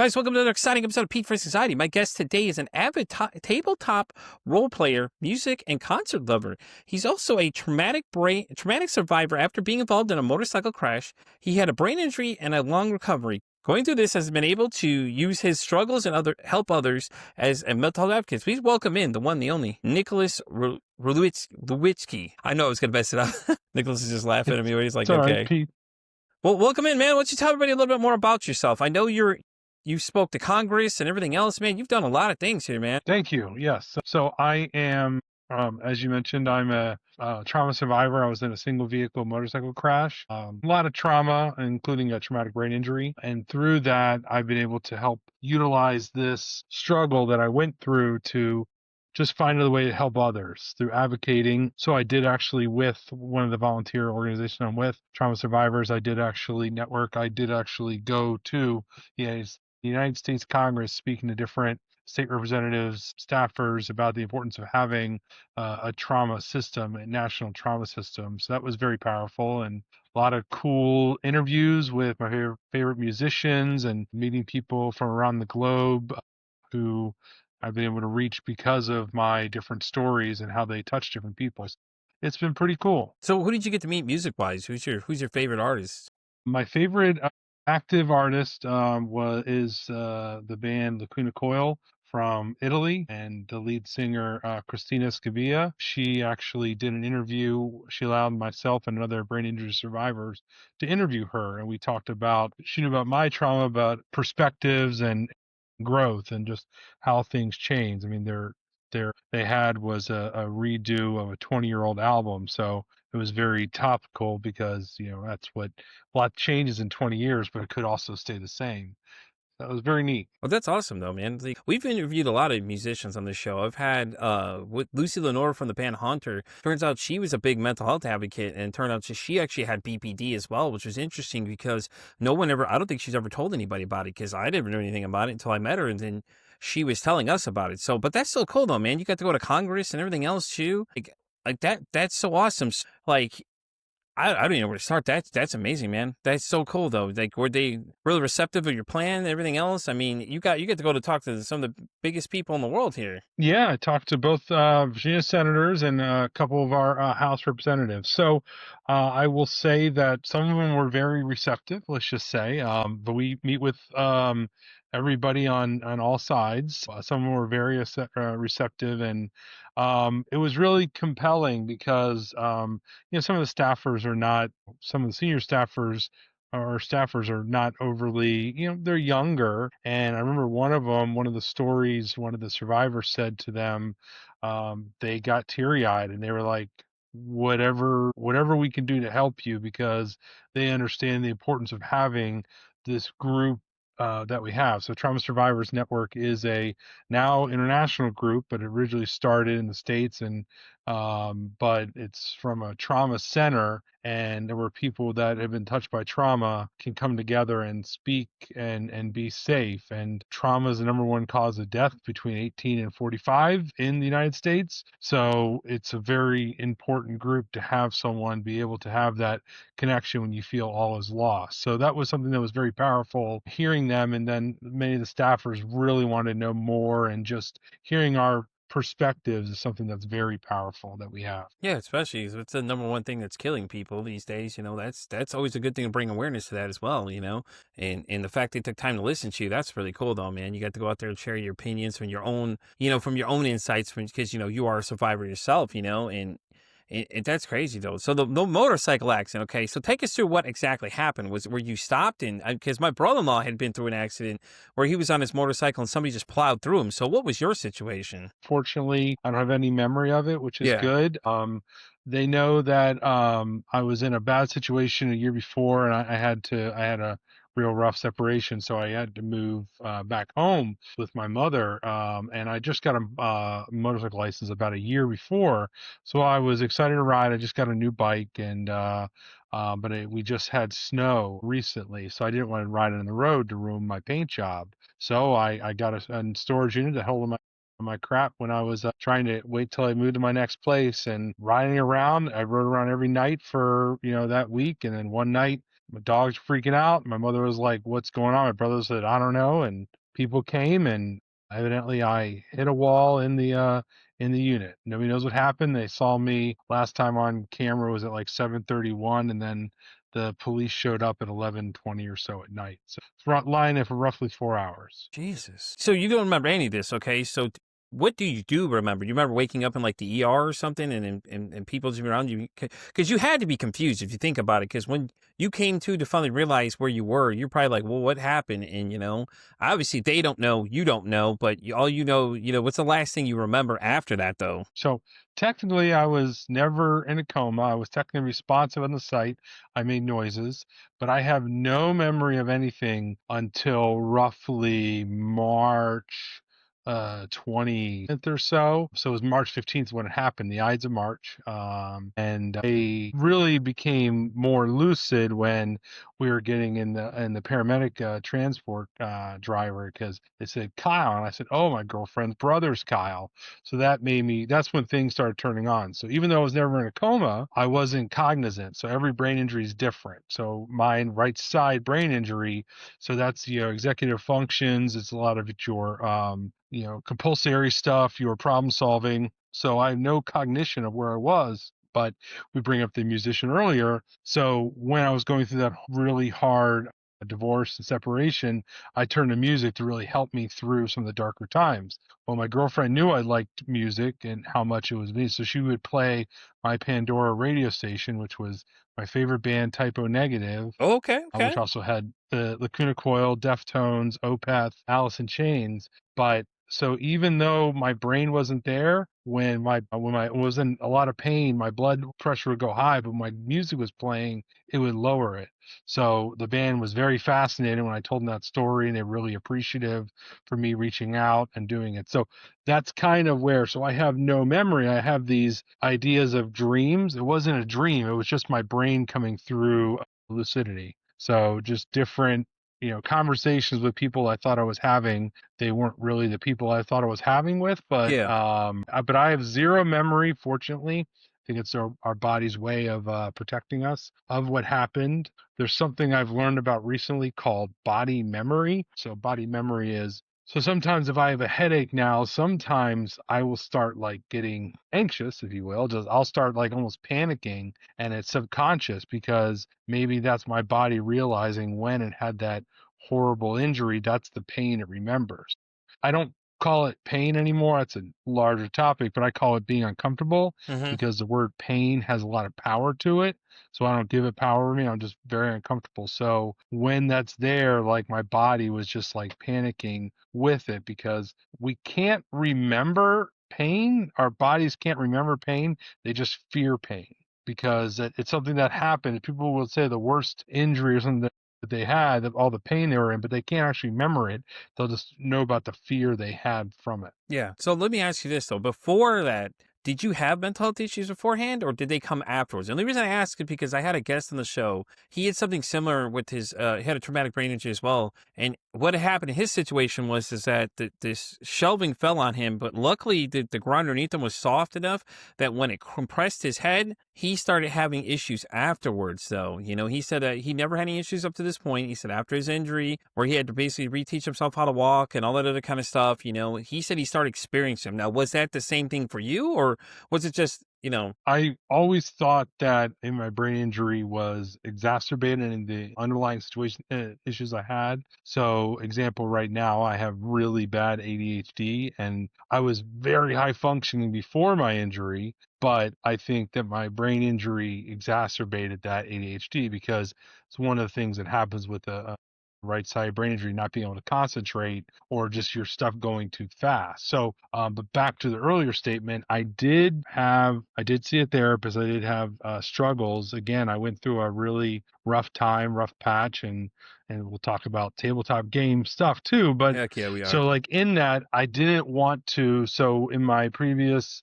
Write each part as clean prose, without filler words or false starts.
Guys, welcome to another exciting episode of Pete for Society. My guest today is an avid tabletop role player, music, and concert lover. He's also a traumatic survivor after being involved in a motorcycle crash. He had a brain injury and a long recovery. Going through this, has been able to use his struggles and help others as a mental health advocate. Please welcome in the one, the only, Nicholas Ruchlewicz. I know I was going to mess it up. Nicholas is just laughing at me. He's like, It's all okay. right, Pete. Well, welcome in, man. Why don't you tell everybody a little bit more about yourself? I know you spoke to Congress and everything else, man. You've done a lot of things here, man. Thank you. Yes. So I am, as you mentioned, I'm a trauma survivor. I was in a single vehicle motorcycle crash. A lot of trauma, including a traumatic brain injury. And through that, I've been able to help utilize this struggle that I went through to just find another way to help others through advocating. So I did actually, with one of the volunteer organizations I'm with, Trauma Survivors, I did actually network. I did actually go to the United States Congress, speaking to different state representatives, staffers about the importance of having a trauma system, a national trauma system. So that was very powerful, and a lot of cool interviews with my favorite musicians and meeting people from around the globe who I've been able to reach because of my different stories and how they touch different people. It's been pretty cool. So who did you get to meet music-wise? Who's your favorite artist? My favorite active artist is the band Lacuna Coil from Italy, and the lead singer Christina Scavia. She actually did an interview. She allowed myself and other brain injury survivors to interview her, and we talked about, she knew about my trauma, about perspectives and growth and just how things change. I mean, they had was a redo of a 20-year-old album, so it was very topical because that's what a lot changes in 20 years, but it could also stay the same. That was very neat. Well, that's awesome, though, man. We've interviewed a lot of musicians on this show. I've had with Lucy Lenore from the band Haunter. Turns out she was a big mental health advocate, and turned out she actually had BPD as well, which was interesting because I don't think she's ever told anybody about it, because I didn't know anything about it until I met her, and then she was telling us about it. So, but that's so cool, though, man. You got to go to Congress and everything else, too. Like that. That's so awesome. Like, I don't even know where to start. That's amazing, man. That's so cool, though. Like, were they really receptive of your plan and everything else? I mean, you get to go to talk to some of the biggest people in the world here. Yeah, I talked to both Virginia senators and a couple of our House representatives. So I will say that some of them were very receptive, let's just say. But we meet with everybody on all sides. Some of them were very receptive, and it was really compelling because some of the staffers are not, some of the senior staffers are not overly, they're younger. And I remember one of the stories, one of the survivors said to them, they got teary-eyed and they were like, whatever we can do to help you, because they understand the importance of having this group that we have. So Trauma Survivors Network is a now international group, but it originally started in the States, and but it's from a trauma center, and there were people that have been touched by trauma can come together and speak and be safe. And trauma is the number one cause of death between 18 and 45 in the United States. So it's a very important group to have someone be able to have that connection when you feel all is lost. So that was something that was very powerful, hearing them. And then many of the staffers really wanted to know more, and just hearing our perspectives is something that's very powerful that we have. Yeah, especially if it's the number one thing that's killing people these days. That's always a good thing to bring awareness to that as well. And the fact they took time to listen to you, that's really cool, though, man. You got to go out there and share your opinions from your own, from your own insights, because you are a survivor yourself, and that's crazy, though. So the motorcycle accident, okay, so take us through what exactly happened. Were you stopped? And because my brother-in-law had been through an accident where he was on his motorcycle and somebody just plowed through him. So what was your situation? Fortunately, I don't have any memory of it, which is Yeah. good. They know that I was in a bad situation a year before, and I had a real rough separation, so I had to move back home with my mother. And I just got a motorcycle license about a year before, so I was excited to ride. I just got a new bike, and we just had snow recently, so I didn't want to ride it on the road to ruin my paint job. So I got a storage unit to hold my crap when I was trying to wait till I moved to my next place, and riding around. I rode around every night for that week, and then one night My dog's freaking out. My mother was like, "What's going on?" My brother said, "I don't know." And people came, and evidently I hit a wall in the unit. Nobody knows what happened. They saw me last time on camera was at like 7:31, and then the police showed up at 11:20 or so at night. So front line there for roughly 4 hours. Jesus. So you don't remember any of this, okay? So what do you do remember? You remember waking up in like the ER or something, and people just around you, because you had to be confused if you think about it. Because when you came to finally realize where you were, you're probably like, well, what happened? And obviously they don't know, you don't know, but all what's the last thing you remember after that, though? So technically, I was never in a coma. I was technically responsive on the site. I made noises, but I have no memory of anything until roughly March 20th or so. So it was March 15th when it happened, the Ides of March. And I really became more lucid when we were getting in the paramedic transport driver, because they said Kyle, and I said, "Oh, my girlfriend's brother's Kyle." So that's when things started turning on. So even though I was never in a coma, I wasn't cognizant. So every brain injury is different. So mine, right side brain injury, so that's, executive functions. It's a lot of it, your, compulsory stuff, your problem solving. So I have no cognition of where I was, but we bring up the musician earlier. So when I was going through that really hard divorce and separation, I turned to music to really help me through some of the darker times. Well, my girlfriend knew I liked music and how much it was me, so she would play my Pandora radio station, which was my favorite band, Typo Negative, Oh, okay, which okay. also had the Lacuna Coil, Deftones, Opeth, Alice in Chains. But so even though my brain wasn't there, when I was in a lot of pain, my blood pressure would go high, but my music was playing, it would lower it. So the band was very fascinated when I told them that story, and they're really appreciative for me reaching out and doing it. So that's kind of where, so I have no memory. I have these ideas of dreams. It wasn't a dream, it was just my brain coming through lucidity. So just different, conversations with people I thought I was having. They weren't really the people I thought I was having with, but Yeah. but I have zero memory, fortunately. I think it's our body's way of protecting us of what happened. There's something I've learned about recently called body memory. So body memory is, so sometimes if I have a headache now, sometimes I will start like getting anxious, if you will. Just I'll start like almost panicking, and it's subconscious because maybe that's my body realizing when it had that horrible injury, that's the pain it remembers. I don't call it pain anymore. That's a larger topic, but I call it being uncomfortable Mm-hmm. because the word pain has a lot of power to it. So I don't give it power over me. I'm just very uncomfortable. So when that's there, like my body was just like panicking with it, because we can't remember pain. Our bodies can't remember pain. They just fear pain because it's something that happened. People will say the worst injury or something that they had, all the pain they were in, but they can't actually remember it. They'll just know about the fear they had from it. Yeah. So let me ask you this though. Before that, did you have mental health issues beforehand, or did they come afterwards? The only reason I ask is because I had a guest on the show. He had something similar with his. He had a traumatic brain injury as well, and what had happened in his situation was is that this shelving fell on him, but luckily the ground underneath him was soft enough that when it compressed his head, he started having issues afterwards. Though he said that he never had any issues up to this point. He said after his injury, where he had to basically reteach himself how to walk and all that other kind of stuff. He said he started experiencing them. Now, was that the same thing for you, or was it just? I always thought that in my brain injury was exacerbated in the underlying situation issues I had. So, example, right now I have really bad ADHD, and I was very high functioning before my injury, but I think that my brain injury exacerbated that ADHD because it's one of the things that happens with a right side brain injury, not being able to concentrate or just your stuff going too fast. So, but back to the earlier statement, I did see a therapist. I did have struggles. Again, I went through a really rough time, rough patch, and we'll talk about tabletop game stuff too. But Heck yeah, we are. so like in that, I didn't want to. So in my previous,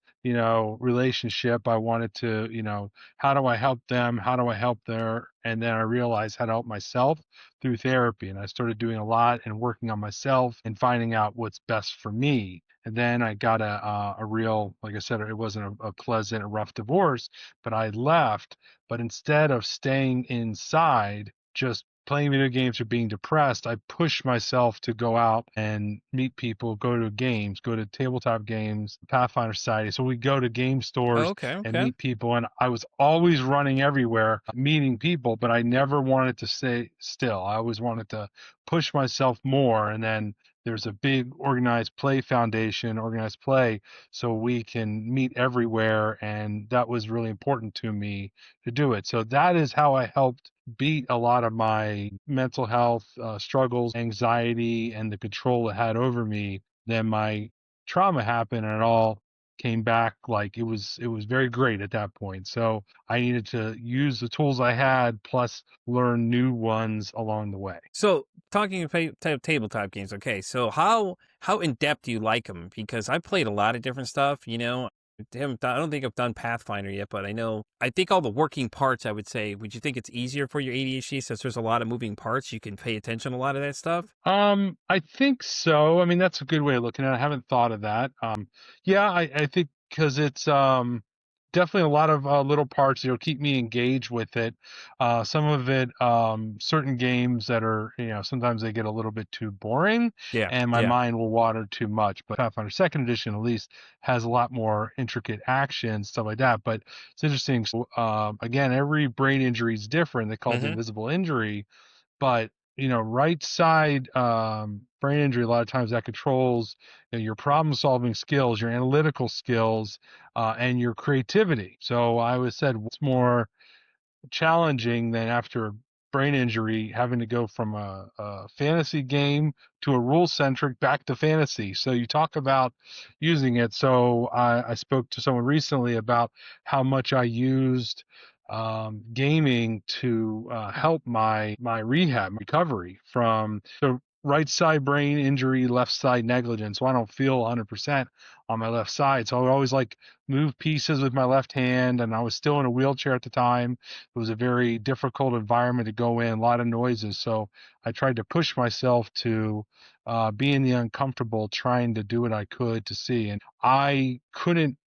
relationship, I wanted to, how do I help them? How do I help their? And then I realized how to help myself through therapy. And I started doing a lot and working on myself and finding out what's best for me. And then I got a real, like I said, it wasn't a pleasant, a rough divorce, but I left. But instead of staying inside just playing video games or being depressed, I push myself to go out and meet people, go to games, go to tabletop games, Pathfinder Society. So we go to game Oh, stores okay, and okay. meet people. And I was always running everywhere, meeting people, but I never wanted to stay still. I always wanted to push myself more. And then there's a big organized play foundation, organized play, so we can meet everywhere. And that was really important to me to do it. So that is how I helped beat a lot of my mental health struggles, anxiety, and the control it had over me. Then my trauma happened, and it all came back like it was very great at that point. So I needed to use the tools I had plus learn new ones along the way. So talking of tabletop games, okay. So how in depth do you like them? Because I've played a lot of different stuff. I don't think I've done Pathfinder yet, but I think all the working parts. I would say, would you think it's easier for your ADHD since there's a lot of moving parts? You can pay attention to a lot of that stuff. I think so. I mean, that's a good way of looking at it. I haven't thought of that. Yeah, I think because it's definitely a lot of little parts that'll keep me engaged with it. Some of it, certain games that are, sometimes they get a little bit too boring, Yeah, and my yeah. mind will wander too much. But Pathfinder Second Edition at least has a lot more intricate action, stuff like that. But it's interesting. So, again, every brain injury is different. They call it the Hmm. invisible injury, but right side brain injury, a lot of times that controls your problem solving skills, your analytical skills, and your creativity. So I always said what's more challenging than after a brain injury having to go from a fantasy game to a rule centric back to fantasy. So you talk about using it. So I spoke to someone recently about how much I used gaming to help my rehab recovery from the right side brain injury, left side negligence. So I don't feel 100% on my left side. So I would always like move pieces with my left hand, and I was still in a wheelchair at the time. It was a very difficult environment to go in, a lot of noises. So I tried to push myself to be in the uncomfortable, trying to do what I could to see. And I couldn't,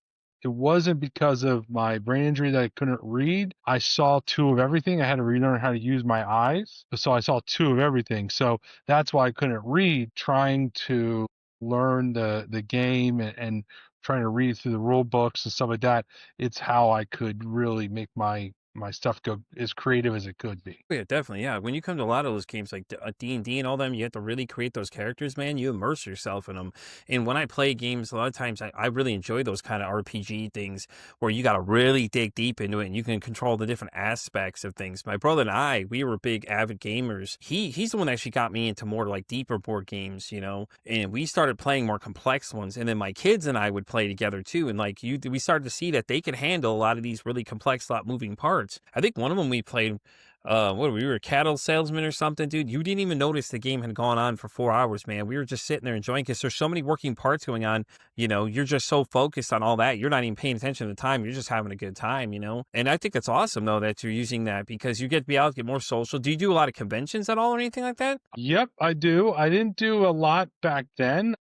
it wasn't because of my brain injury that I couldn't read. I saw two of everything. I had to relearn how to use my eyes. So I saw two of everything. So that's why I couldn't read, trying to learn the game and trying to read through the rule books and stuff like that. It's how I could really make my stuff go as creative as it could be. Yeah, definitely. Yeah, when you come to a lot of those games like D and D and all them, you have to really create those characters, man. You immerse yourself in them. And when I play games, a lot of times I really enjoy those kind of RPG things where you got to really dig deep into it and you can control the different aspects of things. My brother and I, we were big avid gamers. He's the one that actually got me into more like deeper board games, and we started playing more complex ones. And then my kids and I would play together too. And we started to see that they could handle a lot of these really complex, lot moving parts. I think one of them we played what we were a cattle salesman or something, dude. You didn't even notice the game had gone on for 4 hours, man. We were just sitting there enjoying because there's so many working parts going on. You're just so focused on all that. You're not even paying attention to the time. You're just having a good time. And I think it's awesome though that you're using that because you get to be out, get more social. Do you do a lot of conventions at all or anything like that? Yep, I do. I didn't do a lot back then.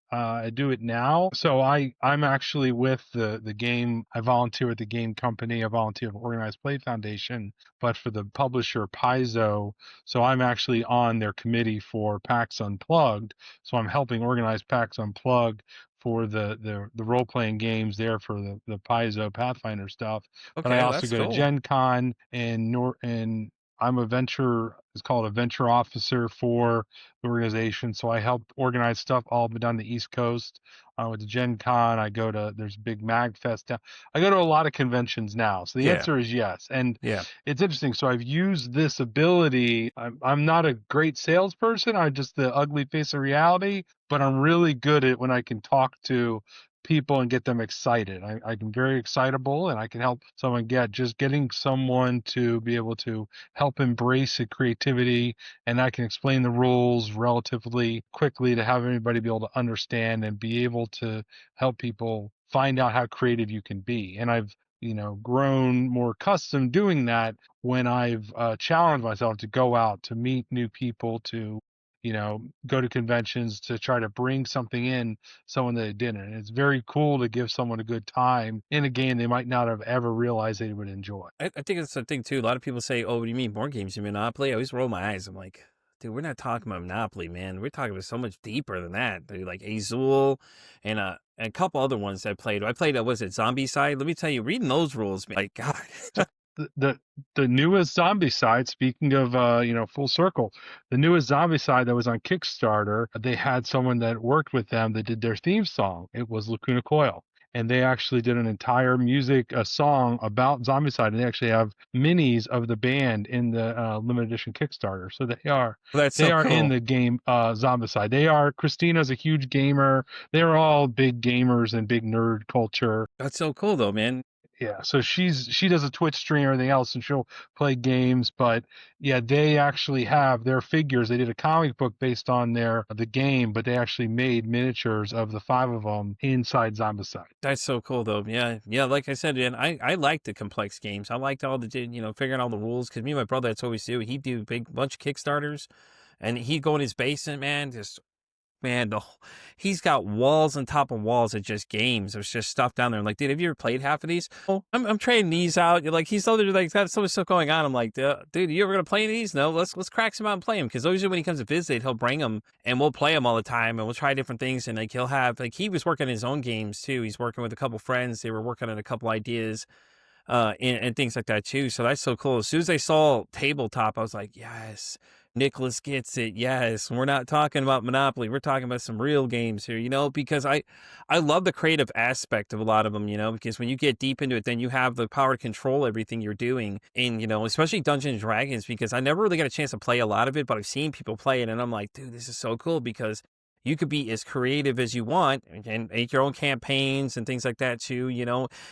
I do it now. So I'm actually with the game. I volunteer at the game company. I volunteer for Organized Play Foundation, but for the publisher Paizo. So I'm actually on their committee for PAX Unplugged. So I'm helping organize PAX Unplugged for the role playing games there for the Paizo Pathfinder stuff. But I Okay, well, also that's go to cool. Gen Con and I'm it's called a venture officer for the organization. So I help organize stuff all but down the East Coast. With the Gen Con, there's a big Mag Fest. I go to a lot of conventions now. So the Yeah, answer is yes. And yeah. it's interesting. So I've used this ability. I'm not a great salesperson. I'm just the ugly face of reality, but I'm really good at when I can talk to people and get them excited. I'm very excitable and I can help someone getting someone to be able to help embrace the creativity, and I can explain the rules relatively quickly to have everybody be able to understand and be able to help people find out how creative you can be. And I've grown more accustomed doing that when I've challenged myself to go out to meet new people, to go to conventions to try to bring something in someone that didn't. And it's very cool to give someone a good time in a game they might not have ever realized they would enjoy. I think it's the thing too. A lot of people say, "Oh, what do you mean board games? You mean Monopoly?" I always roll my eyes. I'm like, dude, we're not talking about Monopoly, man. We're talking about so much deeper than that. Dude, like Azul and a couple other ones I played. I played, was it Zombie Side? Let me tell you, reading those rules, man, like God. So the newest zombie side, speaking of full circle, the newest zombie side that was on Kickstarter, they had someone that worked with them that did their theme song. It was Lacuna Coil. And they actually did an entire music a song about Zombicide, and they actually have minis of the band in the limited edition Kickstarter. So they are That's they so are in cool. the game Zombicide. They are Christina's a huge gamer. They're all big gamers and big nerd culture. That's so cool, though, man. Yeah, so she does a Twitch stream and everything else, and she'll play games. But yeah, they actually have their figures. They did a comic book based on the game, but they actually made miniatures of the five of them inside Zombicide. That's so cool, though. Yeah, yeah. Like I said, man, I like the complex games. I liked all the figuring all the rules because me and my brother, that's what we do. He'd do big bunch of Kickstarters, and he'd go in his basement, man, just man, he's got walls on top of walls of just games. There's just stuff down there. I'm like, dude, have you ever played half of these? Oh, I'm trading these out. You're like, he's over there, like, got so much stuff going on. I'm like, dude, you ever gonna play these? No, let's crack some out and play them. Because usually when he comes to visit, he'll bring them and we'll play them all the time and we'll try different things. And like he'll have like he was working on his own games too. He's working with a couple friends. They were working on a couple ideas and things like that too. So that's so cool. As soon as I saw tabletop, I was like, yes, Nicholas gets it. Yes, we're not talking about Monopoly. We're talking about some real games here, because I love the creative aspect of a lot of them, because when you get deep into it, then you have the power to control everything you're doing. And, especially Dungeons and Dragons, because I never really got a chance to play a lot of it, but I've seen people play it and I'm like, dude, this is so cool because you could be as creative as you want and make your own campaigns and things like that too,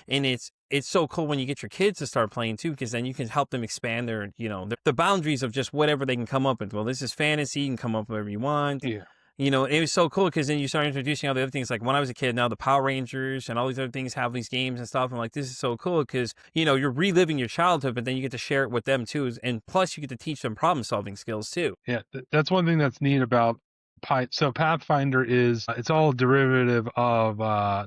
and it's so cool when you get your kids to start playing too, because then you can help them expand their, the boundaries of just whatever they can come up with. Well, this is fantasy, you can come up with whatever you want. Yeah. It was so cool because then you start introducing all the other things. Like when I was a kid, now the Power Rangers and all these other things have these games and stuff. I'm like, this is so cool because, you're reliving your childhood, but then you get to share it with them too. And plus you get to teach them problem solving skills too. Yeah, that's one thing that's neat about So Pathfinder is it's all a derivative of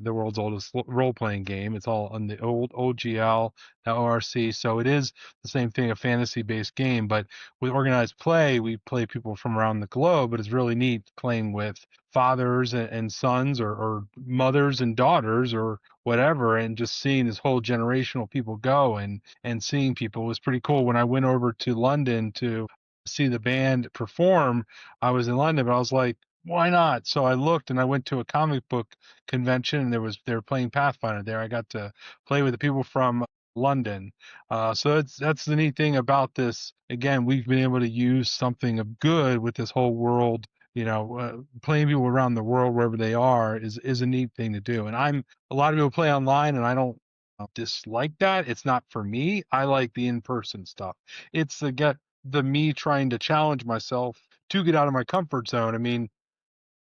the world's oldest role playing game. It's all on the old OGL, the ORC. So it is the same thing, a fantasy based game. But with organized play, we play people from around the globe. But it's really neat playing with fathers and sons, or mothers and daughters, or whatever, and just seeing this whole generational people go and seeing people was pretty cool. When I went over to London to see the band perform, I was in London, but I was like, why not? So I looked and I went to a comic book convention and they were playing Pathfinder there. I got to play with the people from London. So that's the neat thing about this. Again, we've been able to use something of good with this whole world. Playing people around the world wherever they are is a neat thing to do. And a lot of people play online, and I don't dislike that. It's not for me. I like the in-person stuff. It's the me trying to challenge myself to get out of my comfort zone. I mean,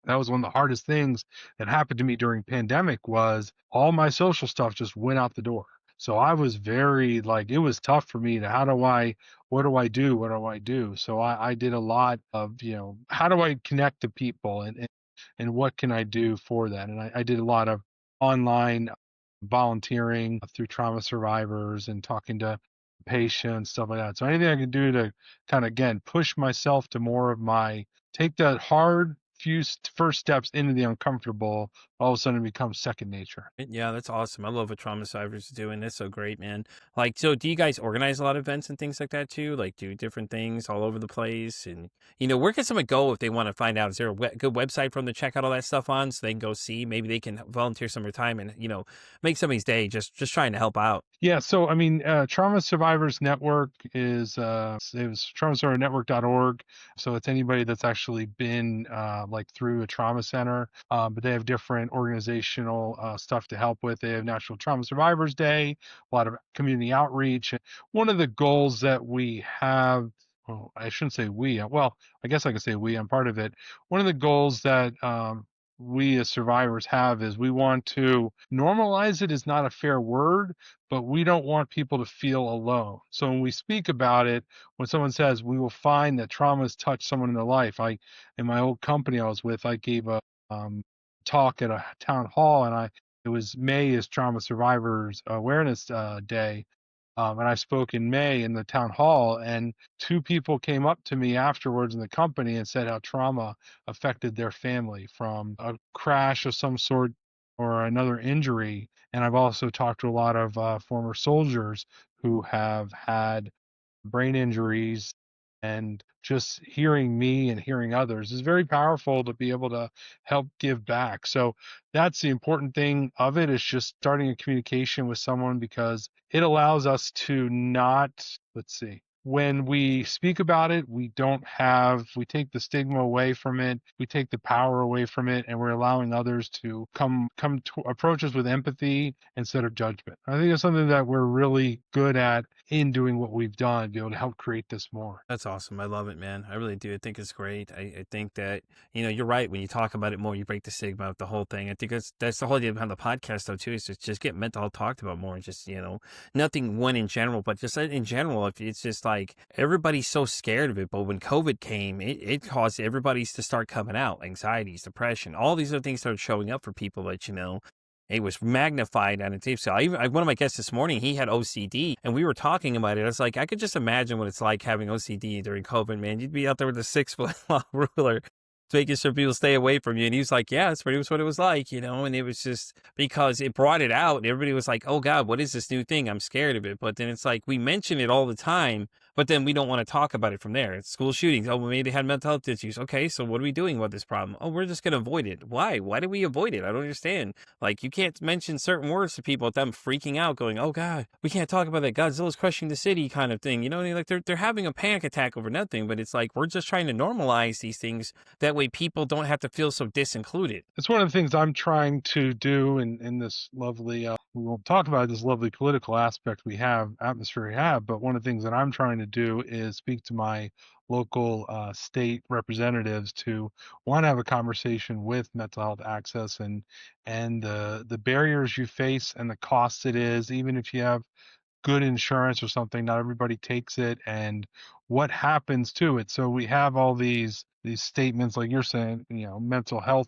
that was one of the hardest things that happened to me during pandemic was all my social stuff just went out the door. So I was very like, it was tough for me to what do I do? What do I do? So I did a lot of, how do I connect to people and what can I do for that? And I did a lot of online volunteering through trauma survivors and talking to patients, stuff like that. So anything I can do to kind of, again, push myself to more of take that hard first steps into the uncomfortable, all of a sudden it becomes second nature. Yeah, that's awesome. I love what trauma survivors are doing. That's so great, man. Like, so do you guys organize a lot of events and things like that too? Like, do different things all over the place? And, where can someone go if they want to find out? Is there a good website for them to check out all that stuff on so they can go see? Maybe they can volunteer some of their time and, make somebody's day just trying to help out. Yeah, so I mean, Trauma Survivors Network it was traumasurvivornetwork.org. So it's anybody that's actually been like through a trauma center, but they have different organizational stuff to help with. They have National Trauma Survivors Day, a lot of community outreach. One of the goals that we have, well, I shouldn't say we, well, I guess I could say we, I'm part of it. One of the goals that we as survivors have is we want to normalize it is not a fair word, but we don't want people to feel alone. So when we speak about it, when someone says we will find that trauma has touched someone in their life, in my old company I was with, I gave a talk at a town hall, and it was May is Trauma Survivors Awareness Day, and I spoke in May in the town hall, and two people came up to me afterwards in the company and said how trauma affected their family from a crash of some sort or another injury. And I've also talked to a lot of former soldiers who have had brain injuries, and just hearing me and hearing others is very powerful to be able to help give back. So that's the important thing of it, is just starting a communication with someone, because it allows us to not, let's see, when we speak about it, we take the stigma away from it, we take the power away from it, and we're allowing others to come to approach us with empathy instead of judgment. I think it's something that we're really good at in doing what we've done, be able to help create this more. That's awesome. I love it, man. I really do. I think it's great. I think that, you're right. When you talk about it more, you break the stigma of the whole thing. I think that's the whole idea behind the podcast, though, too, is just get mental health talked about more. And just, nothing one in general, but just in general, if it's just like everybody's so scared of it. But when COVID came, it caused everybody to start coming out, anxieties, depression, all these other things started showing up for people that, it was magnified on a tape. So one of my guests this morning, he had OCD, and we were talking about it. I was like, I could just imagine what it's like having OCD during COVID, man. You'd be out there with a 6 foot long ruler, making sure people stay away from you. And he was like, yeah, that's pretty much what it was like, and it was just because it brought it out. And everybody was like, oh God, what is this new thing? I'm scared of it. But then it's like, we mention it all the time, but then we don't want to talk about it from there. It's school shootings. Oh, well, maybe they had mental health issues. Okay, so what are we doing about this problem? Oh, we're just going to avoid it. Why? Why do we avoid it? I don't understand. Like, you can't mention certain words to people with them freaking out, going, oh God, we can't talk about that. Godzilla's crushing the city kind of thing. Like they're having a panic attack over nothing, but it's like, we're just trying to normalize these things. That way people don't have to feel so disincluded. It's one of the things I'm trying to do in this lovely, we won't talk about this lovely political atmosphere we have, but one of the things that I'm trying to do is speak to my local state representatives to want to have a conversation with mental health access, and the barriers you face and the cost it is, even if you have good insurance or something, not everybody takes it, and what happens to it. So we have all these statements like you're saying, mental health,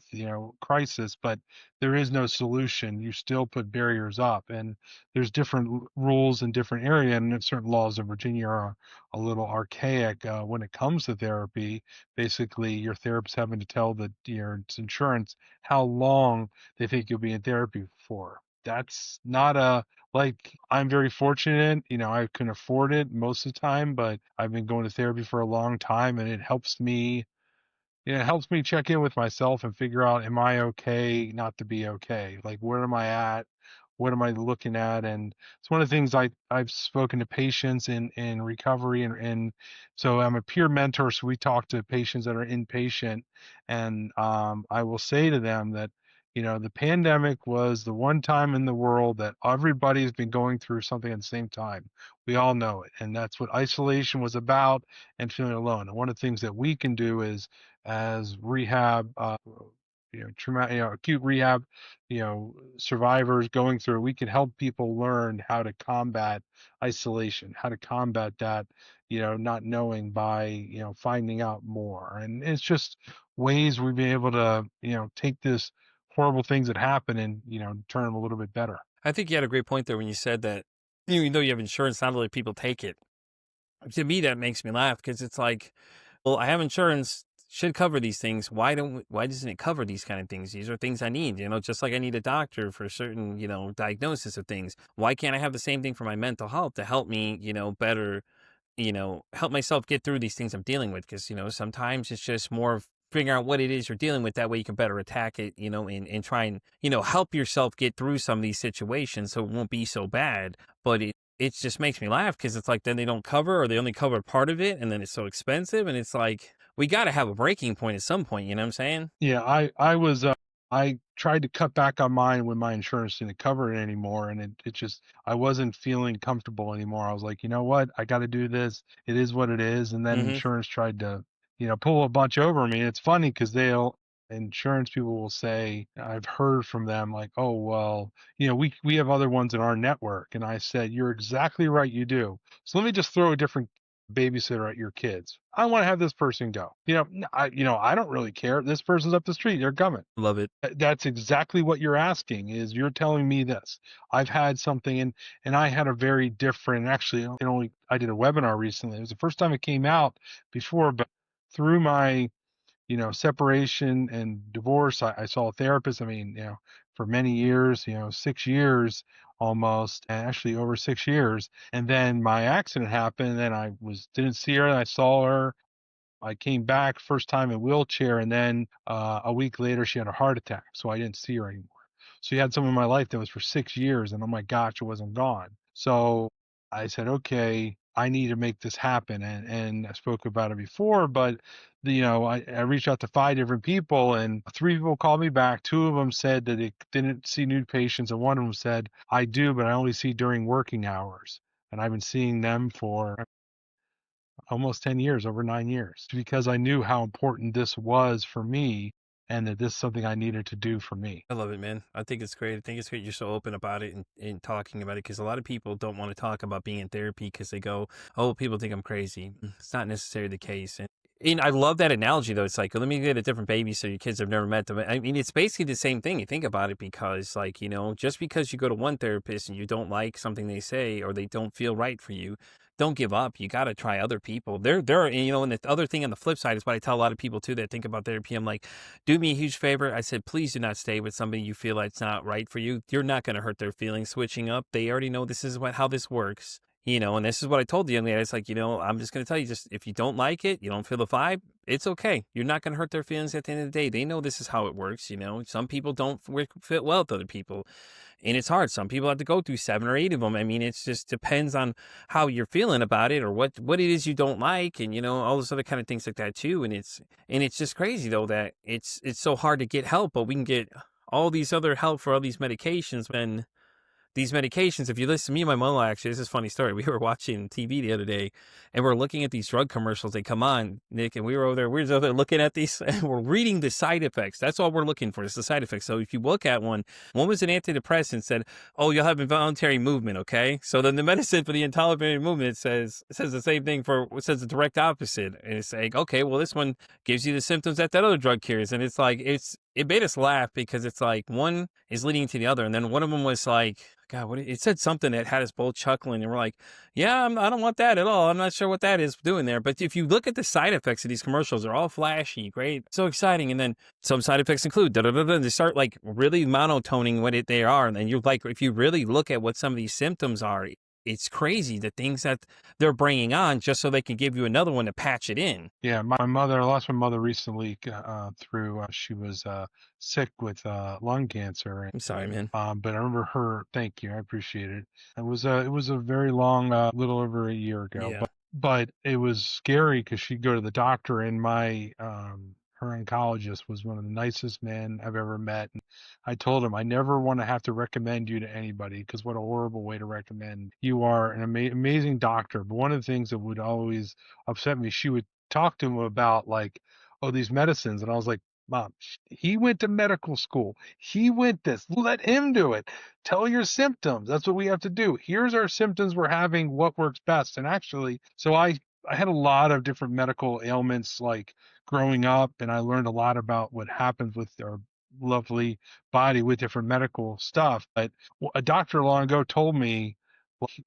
crisis, but there is no solution. You still put barriers up, and there's different rules in different area, and certain laws in Virginia are a little archaic when it comes to therapy. Basically, your therapist having to tell your insurance how long they think you'll be in therapy for. That's not a like, I'm very fortunate, I can afford it most of the time, but I've been going to therapy for a long time, and it helps me check in with myself and figure out, am I okay not to be okay? Like, where am I at? What am I looking at? And it's one of the things I've spoken to patients in recovery, and so I'm a peer mentor. So we talk to patients that are inpatient, and I will say to them that, the pandemic was the one time in the world that everybody's been going through something at the same time. We all know it. And that's what isolation was about, and feeling alone. And one of the things that we can do is, as rehab, acute rehab, survivors going through, we can help people learn how to combat isolation, how to combat that, not knowing by, finding out more. And it's just ways we've been able to, take this horrible things that happen and, turn them a little bit better. I think you had a great point there when you said that, even though you have insurance, not only people take it. To me, that makes me laugh, because it's like, well, I have insurance, should cover these things. Why doesn't it cover these kind of things? These are things I need, just like I need a doctor for certain, diagnosis of things. Why can't I have the same thing for my mental health to help me, better, help myself get through these things I'm dealing with? Because, sometimes it's just more of figuring out what it is you're dealing with. That way you can better attack it, and try and, help yourself get through some of these situations so it won't be so bad. But it just makes me laugh, because it's like, then they don't cover, or they only cover part of it, and then it's so expensive. And it's like, we got to have a breaking point at some point. You know what I'm saying? Yeah, I tried to cut back on mine when my insurance didn't cover it anymore, and it just, I wasn't feeling comfortable anymore. I was like, you know what, I got to do this. It is what it is. And then Hmm. insurance tried to, pull a bunch over me. It's funny because insurance people will say, I've heard from them like, oh, well, we have other ones in our network. And I said, you're exactly right, you do. So let me just throw a different babysitter at your kids. I want to have this person go. I don't really care. This person's up the street. They're coming. Love it. That's exactly what you're asking is you're telling me this. I've had something and I had a very different, actually, I did a webinar recently. It was the first time it came out before, but through my separation and divorce. I saw a therapist. I mean, for many years, 6 years almost, and actually over 6 years. And then my accident happened, and I didn't see her, and I saw her. I came back first time in a wheelchair, and then a week later she had a heart attack, so I didn't see her anymore. So you had someone in my life that was for 6 years, and oh my gosh, it wasn't gone. So I said, okay, I need to make this happen, and I spoke about it before, but I reached out to 5 different people, and 3 people called me back. 2 of them said that they didn't see new patients, and one of them said, I do, but I only see during working hours, and I've been seeing them for almost 10 years, over 9 years, because I knew how important this was for me and that this is something I needed to do for me. I love it, man. I think it's great. I think it's great you're so open about it and talking about it, because a lot of people don't want to talk about being in therapy because they go, oh, people think I'm crazy. It's not necessarily the case. And I love that analogy, though. It's like, let me get a different baby so your kids have never met them. I mean, it's basically the same thing. You think about it, because, like, just because you go to one therapist and you don't like something they say or they don't feel right for you, don't give up. You got to try other people. And the other thing on the flip side is what I tell a lot of people too that think about therapy. I'm like, do me a huge favor. I said, please do not stay with somebody you feel like it's not right for you. You're not going to hurt their feelings switching up. They already know this is how this works. And this is what I told the young lady. It's like, I'm just going to tell you, just if you don't like it, you don't feel the vibe, it's okay. You're not going to hurt their feelings at the end of the day. They know this is how it works. Some people don't fit well with other people, and it's hard. Some people have to go through 7 or 8 of them. I mean, it just depends on how you're feeling about it or what it is you don't like, and all those other kind of things like that too. And it's just crazy though that it's so hard to get help, but we can get all these other help for all these medications when these medications, if you listen to me and my mother, actually, this is a funny story. We were watching TV the other day and we're looking at these drug commercials. They come on, Nick, and we were over there looking at these and we're reading the side effects. That's all we're looking for is the side effects. So if you look at one was an antidepressant, said, oh, you'll have involuntary movement. Okay. So then the medicine for the involuntary movement says the same thing it says the direct opposite. And it's like, okay, well, this one gives you the symptoms that other drug cures. And it's like, it made us laugh because it's like one is leading to the other. And then one of them was like, God, it said something that had us both chuckling. And we're like, yeah, I don't want that at all. I'm not sure what that is doing there. But if you look at the side effects of these commercials, they're all flashy, great, so exciting. And then some side effects include, they start like really monotoning what they are. And then you're like, if you really look at what some of these symptoms are, it's crazy the things that they're bringing on just so they can give you another one to patch it in. Yeah, I lost my mother recently through she was sick with lung cancer. I'm sorry, man. But I remember her. Thank you, I appreciate it. It was a very long, little over a year ago. Yeah. But it was scary because she'd go to the doctor, and my her oncologist was one of the nicest men I've ever met. And I told him I never want to have to recommend you to anybody, because what a horrible way to recommend. You are an amazing doctor. But one of the things that would always upset me, she would talk to him about like, oh, these medicines. And I was like, Mom, he went to medical school. He went this. Let him do it. Tell your symptoms. That's what we have to do. Here's our symptoms we're having, what works best. And actually, so I had a lot of different medical ailments like growing up, and I learned a lot about what happens with our lovely body with different medical stuff. But a doctor long ago told me,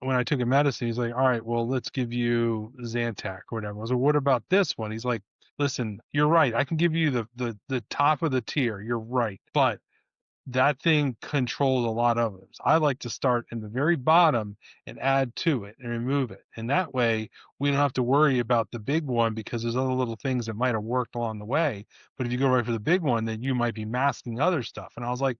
when I took a medicine, he's like, all right, well, let's give you Zantac or whatever. I was like, what about this one? He's like, listen, you're right. I can give you the top of the tier. You're right. But that thing controls a lot of it. I like to start in the very bottom and add to it and remove it. And that way we don't have to worry about the big one, because there's other little things that might have worked along the way. But if you go right for the big one, then you might be masking other stuff. And I was like,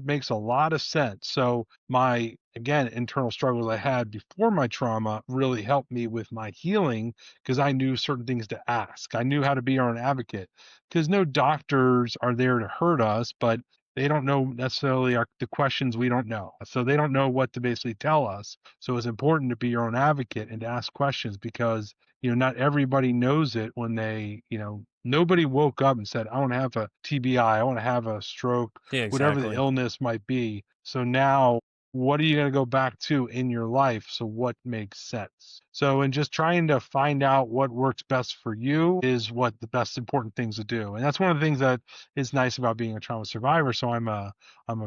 makes a lot of sense. So my, again, internal struggles I had before my trauma really helped me with my healing, because I knew certain things to ask. I knew how to be our own advocate, because no doctors are there to hurt us, but they don't know necessarily the questions we don't know. So they don't know what to basically tell us. So it's important to be your own advocate and to ask questions, because, not everybody knows it when they, Nobody woke up and said, I want to have a TBI, I want to have a stroke, Yeah, whatever the exactly. illness might be. So now, what are you going to go back to in your life? So, what makes sense? So, in just trying to find out what works best for you is what the best important things to do. And that's one of the things that is nice about being a trauma survivor. So, I'm a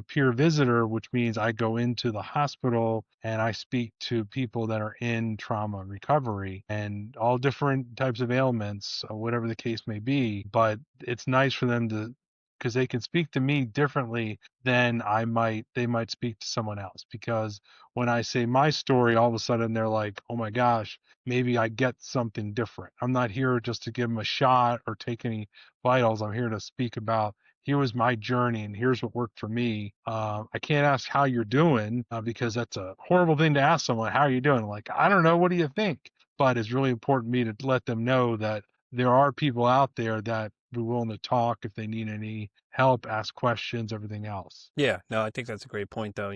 peer visitor, which means I go into the hospital and I speak to people that are in trauma recovery and all different types of ailments, whatever the case may be. But it's nice for them to, because they can speak to me differently than they might speak to someone else. Because when I say my story, all of a sudden they're like, oh my gosh, maybe I get something different. I'm not here just to give them a shot or take any vitals. I'm here to speak about, here was my journey and here's what worked for me. I can't ask how you're doing, because that's a horrible thing to ask someone. How are you doing? Like, I don't know. What do you think? But it's really important to me to let them know that there are people out there that be willing to talk if they need any help, ask questions, everything else. Yeah, no, I think that's a great point, though.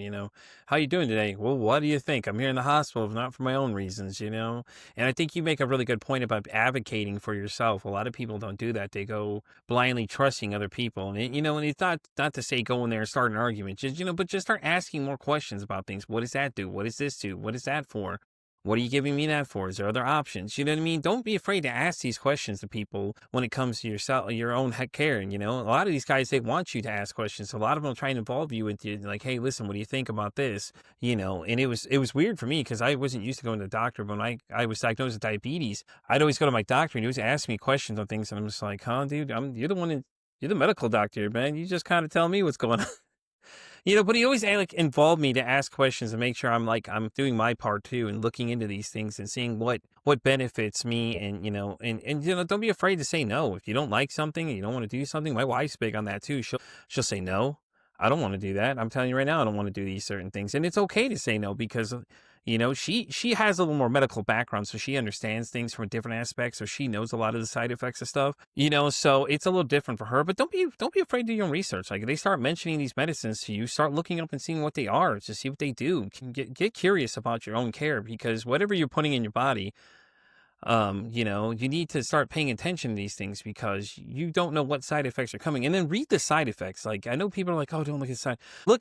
How you doing today? Well, what do you think? I'm here in the hospital, if not for my own reasons. And I think you make a really good point about advocating for yourself. A lot of people don't do that. They go blindly trusting other people, and it's not to say go in there and start an argument, but just start asking more questions about things. What does that do? What does this do? What is that for? What are you giving me that for? Is there other options? You know what I mean? Don't be afraid to ask these questions to people when it comes to yourself, your own heck care. A lot of these guys, they want you to ask questions. A lot of them try and involve you with you, like, hey, listen, what do you think about this? And it was weird for me because I wasn't used to going to the doctor. But when I was diagnosed with diabetes, I'd always go to my doctor and he was asking me questions on things, and I'm just like, huh, dude, you're the medical doctor, man. You just kind of tell me what's going on. But he always like involved me to ask questions and make sure I'm doing my part too and looking into these things and seeing what benefits me, and don't be afraid to say no. If you don't like something and you don't want to do something, my wife's big on that too. She'll say no. I don't want to do that. I'm telling you right now, I don't want to do these certain things. And it's okay to say no because she has a little more medical background, so she understands things from different aspects, so she knows a lot of the side effects of stuff. So it's a little different for her. But don't be afraid to do your own research. Like, if they start mentioning these medicines to you, start looking up and seeing what they are to see what they do. Get curious about your own care, because whatever you're putting in your body, you need to start paying attention to these things because you don't know what side effects are coming. And then read the side effects. Like, I know people are like, oh, don't look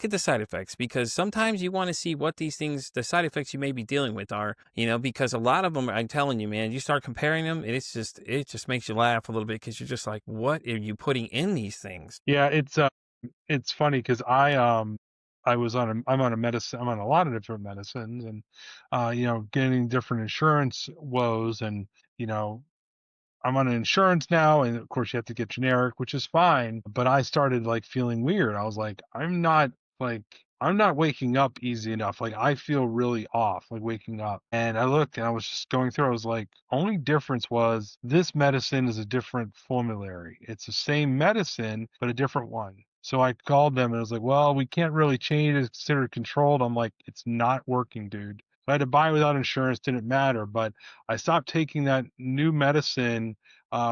at the side effects, because sometimes you want to see what the side effects you may be dealing with are, because a lot of them, I'm telling you, man, you start comparing them, and it just makes you laugh a little bit because you're just like, what are you putting in these things? Yeah, it's funny because I'm on a medicine, I'm on a lot of different medicines, and getting different insurance woes, and you know I'm on an insurance now, and of course you have to get generic, which is fine. But I started like feeling weird. I was like, like I'm not waking up easy enough. Like I feel really off, like waking up. And I looked and I was just going through. I was like, only difference was this medicine is a different formulary. It's the same medicine, but a different one. So I called them and I was like, well, we can't really change it. It's considered controlled. I'm like, it's not working, dude. I had to buy without insurance, didn't matter. But I stopped taking that new medicine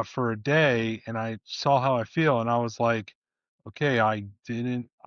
for a day, and I saw how I feel, and I was like, okay, I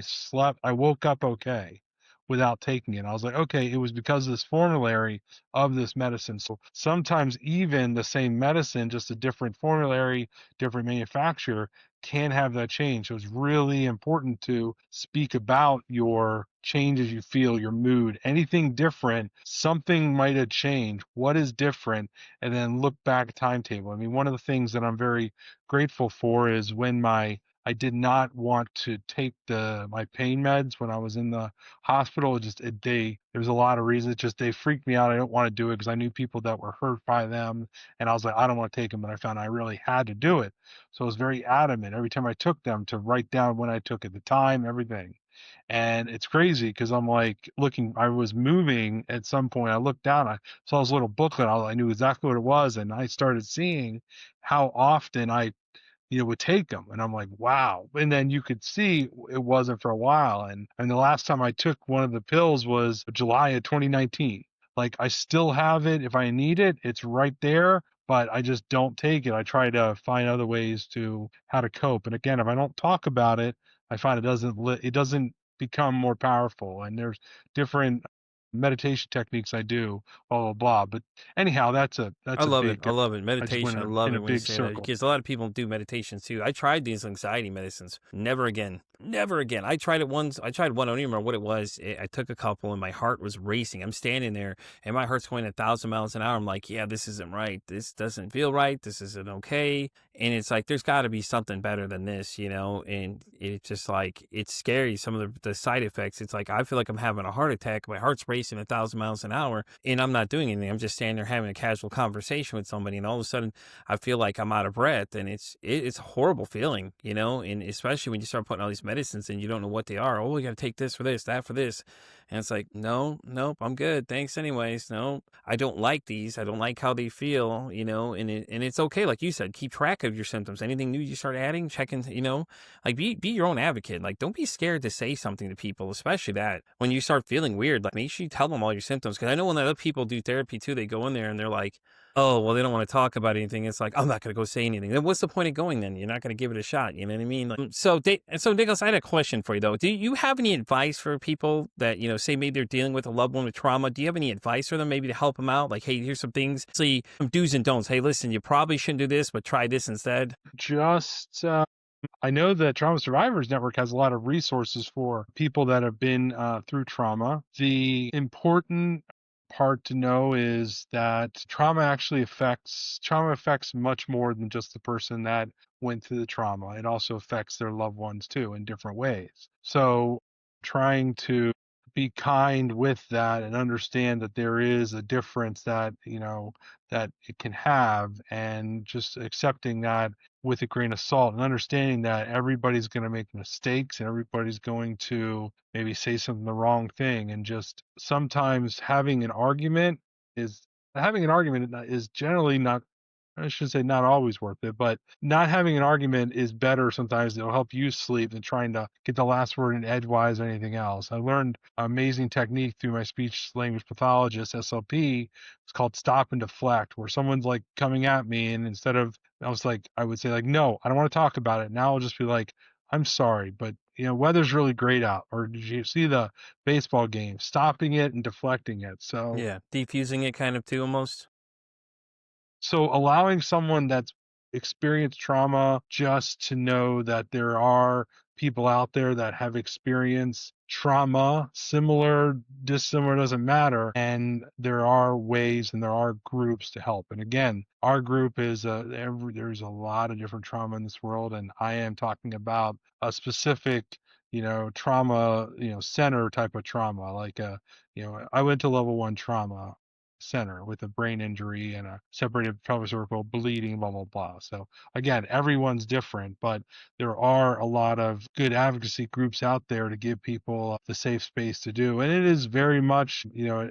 slept, I woke up okay without taking it. I was like, okay, it was because of this formulary of this medicine. So sometimes even the same medicine, just a different formulary, different manufacturer, can have that change. So it's really important to speak about your changes you feel, your mood, anything different, something might have changed. What is different? And then look back timetable. I mean, one of the things that I'm very grateful for is when I did not want to take my pain meds when I was in the hospital. There's a lot of reasons. Just they freaked me out. I don't want to do it because I knew people that were hurt by them, and I was like, I don't want to take them. But I found I really had to do it, so I was very adamant every time I took them to write down when I took it, the time, everything. And it's crazy because I'm like looking. I was moving at some point. I looked down. I saw this little booklet. I knew exactly what it was, and I started seeing how often I would take them. And I'm like, wow. And then you could see it wasn't for a while. And the last time I took one of the pills was July of 2019. Like I still have it. If I need it, it's right there, but I just don't take it. I try to find other ways to how to cope. And again, if I don't talk about it, I find it doesn't become more powerful. And there's different meditation techniques I do, blah blah blah. But anyhow, I that's a love it. big. I love it. I just went Meditation. I love in a it when you big say that circle. because a lot of people do meditation too. I tried these anxiety medicines. Never again. Never again. I tried it once. I tried one. I don't even remember what it was. I took a couple and my heart was racing. I'm standing there and my heart's going 1,000 miles an hour. I'm like, yeah, this isn't right. This doesn't feel right. This isn't okay. And it's like, there's got to be something better than this, you know? And it's just like, it's scary. Some of the side effects. It's like, I feel like I'm having a heart attack. My heart's racing 1,000 miles an hour and I'm not doing anything. I'm just standing there having a casual conversation with somebody. And all of a sudden I feel like I'm out of breath and it's a horrible feeling, you know? And especially when you start putting all these medicines and you don't know what they are. Oh, we got to take this for this, that for this. And it's like, no, nope, I'm good. Thanks anyways. No, I don't like these. I don't like how they feel, you know, and it's okay. Like you said, keep track of your symptoms. Anything new you start adding, checking, you know, like be your own advocate. Like don't be scared to say something to people, especially that when you start feeling weird, like make sure you tell them all your symptoms. Cause I know when other people do therapy too, they go in there and they're like, oh, well, they don't want to talk about anything. It's like, I'm not going to go say anything. Then what's the point of going then? You're not going to give it a shot. You know what I mean? Like, so Nicholas, I had a question for you though. Do you have any advice for people that, you know, say maybe they're dealing with a loved one with trauma? Do you have any advice for them maybe to help them out? Like, hey, here's some things, see some do's and don'ts. Hey, listen, you probably shouldn't do this, but try this instead. Just I know that Trauma Survivors Network has a lot of resources for people that have been through trauma. The important part to know is that trauma affects much more than just the person that went through the trauma. It also affects their loved ones too in different ways. So trying to be kind with that and understand that there is a difference that, you know, that it can have, and just accepting that with a grain of salt and understanding that everybody's going to make mistakes and everybody's going to maybe say something the wrong thing, and just sometimes having an argument is generally not, I should say not always worth it, but not having an argument is better sometimes. It'll help you sleep than trying to get the last word in edgewise or anything else. I learned an amazing technique through my speech language pathologist, SLP. It's called stop and deflect, where someone's like coming at me, and instead of, I would say like, no, I don't want to talk about it. Now I'll just be like, I'm sorry, but you know, weather's really great out. Or did you see the baseball game? Stopping it and deflecting it. Yeah, defusing it kind of too almost. So allowing someone that's experienced trauma just to know that there are people out there that have experienced trauma, similar, dissimilar, doesn't matter. And there are ways and there are groups to help. And again, our group is there's a lot of different trauma in this world. And I am talking about a specific, you know, trauma, you know, center type of trauma. Like, you know, I went to level 1 trauma center with a brain injury and a separated pelvic cervical bleeding, blah, blah, blah. So again, everyone's different, but there are a lot of good advocacy groups out there to give people the safe space to do. And it is very much, you know,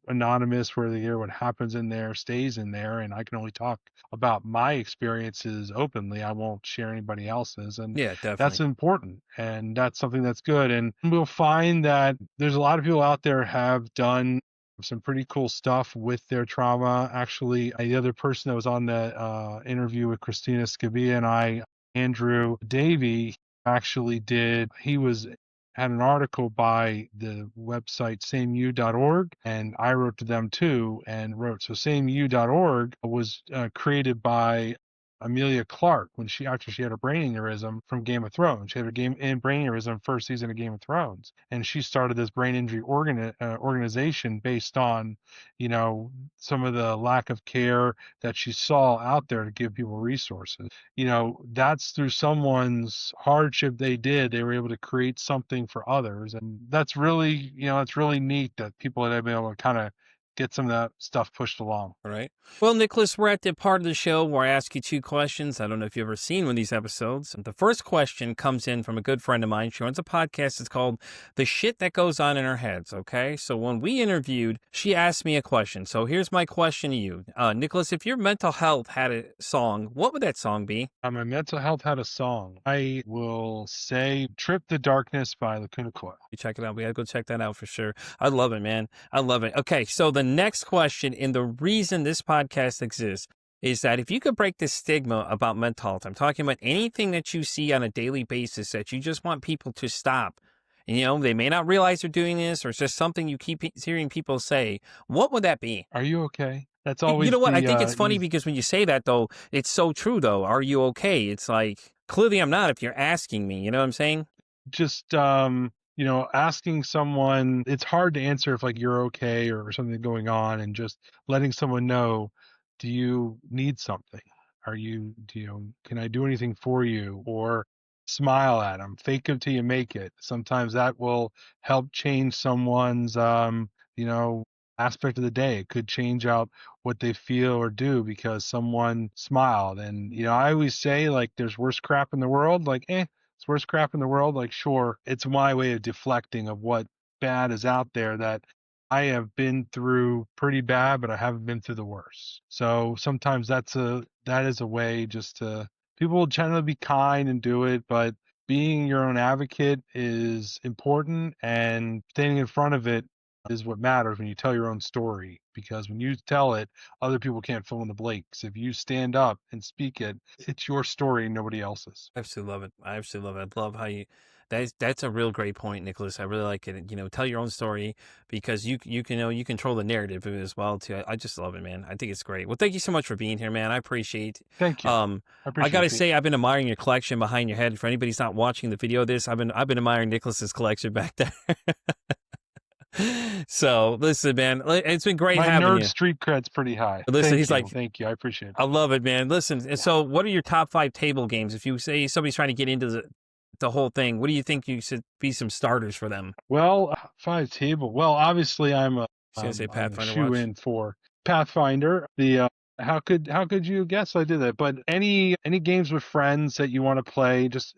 anonymous, where they hear what happens in there stays in there. And I can only talk about my experiences openly. I won't share anybody else's. And Yeah, that's definitely. important. And that's something that's good. And we'll find that there's a lot of people out there have done some pretty cool stuff with their trauma. Actually, the other person that was on the interview with Christina Scabia and I, Andrew Davey, actually had an article by the website sameu.org, and I wrote to them too and wrote. So sameu.org was created by Amelia Clark after she had a brain aneurysm from Game of Thrones. She had a brain aneurysm first season of Game of Thrones, and she started this brain injury organization based on, you know, some of the lack of care that she saw out there to give people resources. You know, that's through someone's hardship they were able to create something for others, and that's really, you know, it's really neat that people have been able to kind of get some of that stuff pushed along. All right. Well, Nicholas, we're at the part of the show where I ask you two questions. I don't know if you've ever seen one of these episodes. The first question comes in from a good friend of mine. She runs a podcast. It's called The Shit That Goes On in Our Heads. Okay. So when we interviewed, she asked me a question. So here's my question to you. Nicholas, if your mental health had a song, what would that song be? My mental health had a song. I will say Trip the Darkness by Lacuna Coil. You check it out. We got to go check that out for sure. I love it, man. I love it. Okay. So the next question, and the reason this podcast exists, is that if you could break the stigma about mental health, I'm talking about anything that you see on a daily basis that you just want people to stop. you know, they may not realize they're doing this, or it's just something you keep hearing people say, what would that be? Are you okay? That's You know always what? I the think it's funny easy. because when you say that, though, it's so true, though. Are you okay? It's like, clearly I'm not if you're asking me. You know what I'm saying? Just asking someone, it's hard to answer if like you're okay or something going on, and just letting someone know, do you need something? Can I do anything for you? Or smile at them, fake it till you make it. Sometimes that will help change someone's you know aspect of the day. It could change out what they feel or do because someone smiled. And I always say, like, there's worse crap in the world, like, it's worst crap in the world. Like, sure, it's my way of deflecting of what bad is out there, that I have been through pretty bad, but I haven't been through the worst. So sometimes that is a way just to, people will generally be kind and do it, but being your own advocate is important, and standing in front of it is what matters when you tell your own story. Because when you tell it, other people can't fill in the blanks. If you stand up and speak it, it's your story, nobody else's. I absolutely love it. I absolutely love it. I love how you. That's a real great point, Nicholas. I really like it. You know, tell your own story because you can you control the narrative of it as well too. I just love it, man. I think it's great. Well, thank you so much for being here, man. I appreciate. Thank you. Um, I I appreciate gotta being say, here. I've been admiring your collection behind your head. For anybody's not watching the video of this, I've been admiring Nicholas's collection back there. So listen, man, it's been great My having nerd you. street cred's pretty high. Listen, Thank he's you. like, Thank you. I appreciate it. I love it, man. Listen, and Yeah. so what are your top 5 table games? If you say somebody's trying to get into the whole thing, what do you think you should be some starters for them? Well, five table. Well, obviously, I was gonna say I'm a Pathfinder shoe Watch. in for Pathfinder. The how could you guess I did that? But any games with friends that you want to play, just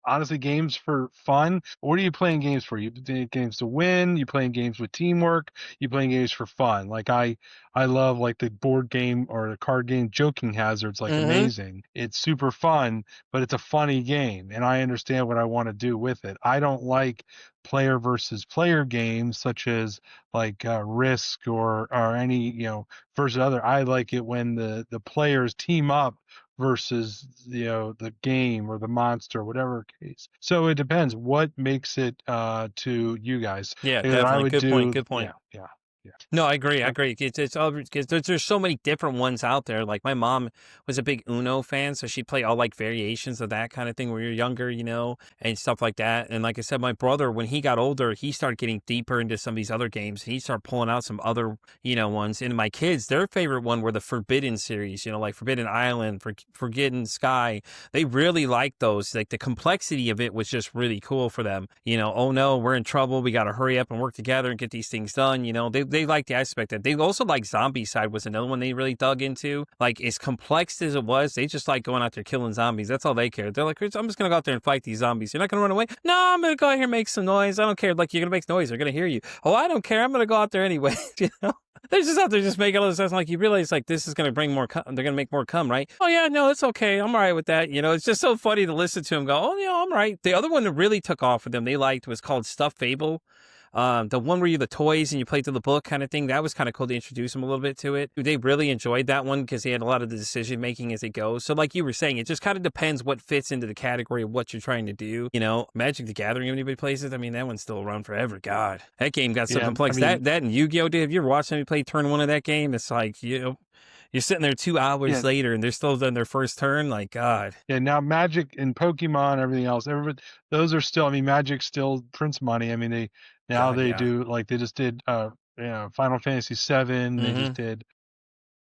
honestly, games for fun. What are you playing games for? You playing games to win? You playing games with teamwork? You playing games for fun? Like, I love, like, the board game or the card game Joking Hazard's like Mm-hmm. amazing. It's super fun, but it's a funny game, and I understand what I want to do with it. I don't like player versus player games such as, like, Risk or any, versus other. I like it when the players team up versus the game or the monster, whatever case. So it depends what makes it to you guys. Yeah, That I definitely. would Good point. do. Good point. Yeah, yeah, yeah. No, I agree. I Uh, agree. It's all because there's so many different ones out there. Like my mom was a big Uno fan, so she'd play all like variations of that kind of thing when you're younger, and stuff like that. And like I said, my brother, when he got older, he started getting deeper into some of these other games. He started pulling out some other, ones. And my kids, their favorite one were the Forbidden series, like Forbidden Island, Forbidden Sky. They really liked those. Like the complexity of it was just really cool for them. Oh no, we're in trouble. We got to hurry up and work together and get these things done. They like the aspect that they also like Zombie Side was another one they really dug into. Like as complex as it was, they just like going out there killing zombies. That's all they care. They're like, I'm just gonna go out there and fight these zombies. You're not gonna run away. No, I'm gonna go out here and make some noise. I don't care. Like you're gonna make noise. They're gonna hear you. Oh, I don't care. I'm gonna go out there anyway. They're just out there just making all this stuff. Like you realize like this is gonna bring more. They're gonna make more come, right? Oh yeah, no, it's okay. I'm all right with that. It's just so funny to listen to them go. Oh yeah, I'm right. The other one that really took off for them, they liked was called Stuff Fable. The one where you the toys and you play through the book kind of thing, that was kind of cool to introduce them a little bit to it. They really enjoyed that one because they had a lot of the decision making as it goes. So like you were saying, it just kind of depends what fits into the category of what you're trying to do. Magic the Gathering, if anybody plays it, I mean, that one's still around forever. God, that game got so yeah, I complex. mean, That and Yu-Gi-Oh! Did have you ever watched anybody play turn one of that game? It's like, you're sitting there 2 hours yeah, later and they're still done their first turn. Like, God. yeah. Now Magic and Pokemon, everything else, those are still. I mean, Magic still prints money. I mean, God, they yeah. do, like, they just did Final Fantasy 7. They just Mm-hmm. did. They're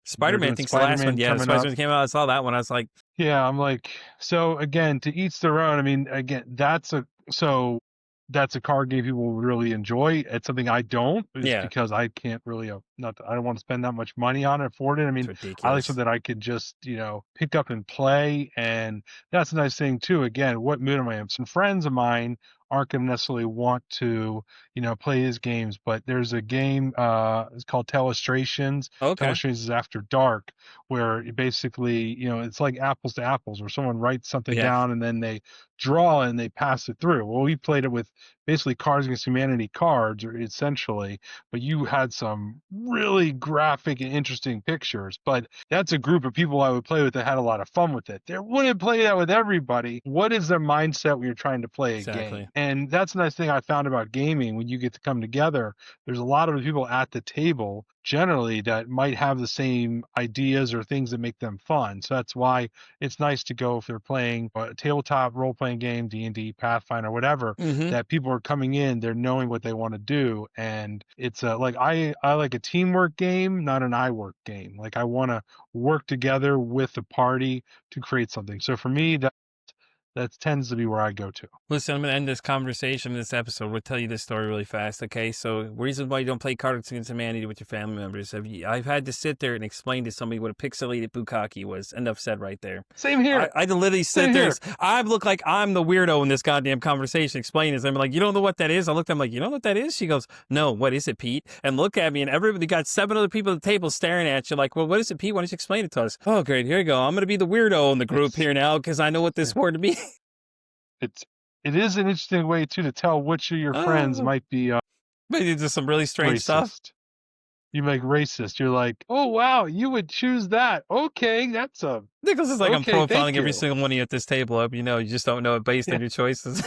Spider-Man, I doing think's the last one. Spider-Man Yeah, the coming up. Spider-Man came out. I saw that one. I was like, Yeah, I'm like, so again, to each their own. I mean, again, that's a card game people will really enjoy. It's something I don't, just yeah, because I can't really, not I don't want to spend that much money on it, afford it. I it's mean, I like ridiculous. something that I could just, pick up and play. And that's a nice thing too. Again, what mood am I in? Some friends of mine aren't going to necessarily want to, play his games, but there's a game, it's called Telestrations. Okay. Telestrations is After Dark, where you basically, it's like apples to apples, where someone writes something Yeah. down and then they draw and they pass it through. Well, we played it with basically Cards Against Humanity cards, or essentially, but you had some really graphic and interesting pictures. But that's a group of people I would play with that had a lot of fun with it. They wouldn't play that with everybody. What is their mindset when you're trying to play a Exactly. game? And that's a nice thing I found about gaming. When you get to come together, there's a lot of people at the table generally that might have the same ideas or things that make them fun. So that's why it's nice to go, if they're playing a tabletop role-playing game, D&D, Pathfinder, whatever, that people are coming in, they're knowing what they want to do. And it's like I like a teamwork game, not an I work game. Like, I want to work together with the party to create something. So for me, that tends to be where I go to. Listen, I'm going to end this conversation, this episode. We'll tell you this story really fast, okay? So, reason why you don't play Cards Against Humanity with your family members. I've had to sit there and explain to somebody what a pixelated bukkake was. Enough said right there. Same here. I literally sit there. I look like I'm the weirdo in this goddamn conversation explaining this. I'm like, you don't know what that is? I looked at him like, you know what that is? She goes, no, what is it, Pete? And look at me, and everybody got 7 other people at the table staring at you like, well, what is it, Pete? Why don't you explain it to us? Oh, great. Here you go. I'm going to be the weirdo in the group here now because I know what this word means. It is an interesting way too to tell which of your friends might be maybe just some really strange racist. stuff. You make racist. You're like, oh wow, you would choose that. Okay, that's a Nicholas is like, okay, I'm profiling every you. single one of you at this table. You know, you just don't know it based on your choices.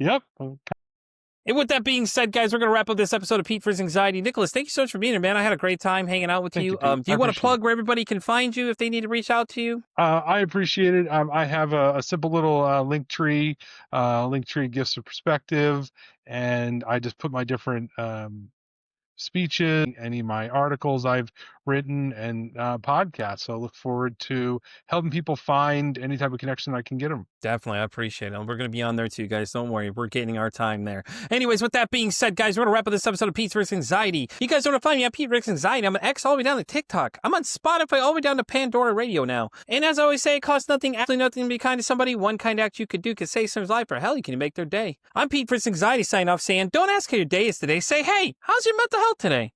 Yep. And with that being said, guys, we're going to wrap up this episode of Pete vs. Anxiety. Nicholas, thank you so much for being here, man. I had a great time hanging out with you. Do you want to plug where everybody can find you if they need to reach out to you? I appreciate it. I have a simple little link tree Gifts of Perspective, and I just put my different speeches, any of my articles I've written, and podcasts. So I look forward to helping people find any type of connection I can get them. Definitely. I appreciate it. And we're going to be on there too, guys. Don't worry. We're getting our time there. Anyways, with that being said, guys, we're going to wrap up this episode of Pete vs. Anxiety. You guys want to find me at Pete vs. Anxiety. I'm an X all the way down to TikTok. I'm on Spotify all the way down to Pandora Radio now. And as I always say, it costs nothing, absolutely nothing to be kind to somebody. One kind act you could do could save someone's life, or hell, you can make their day. I'm Pete vs. Anxiety signing off saying, don't ask how your day is today. Say, hey, how's your mental health today?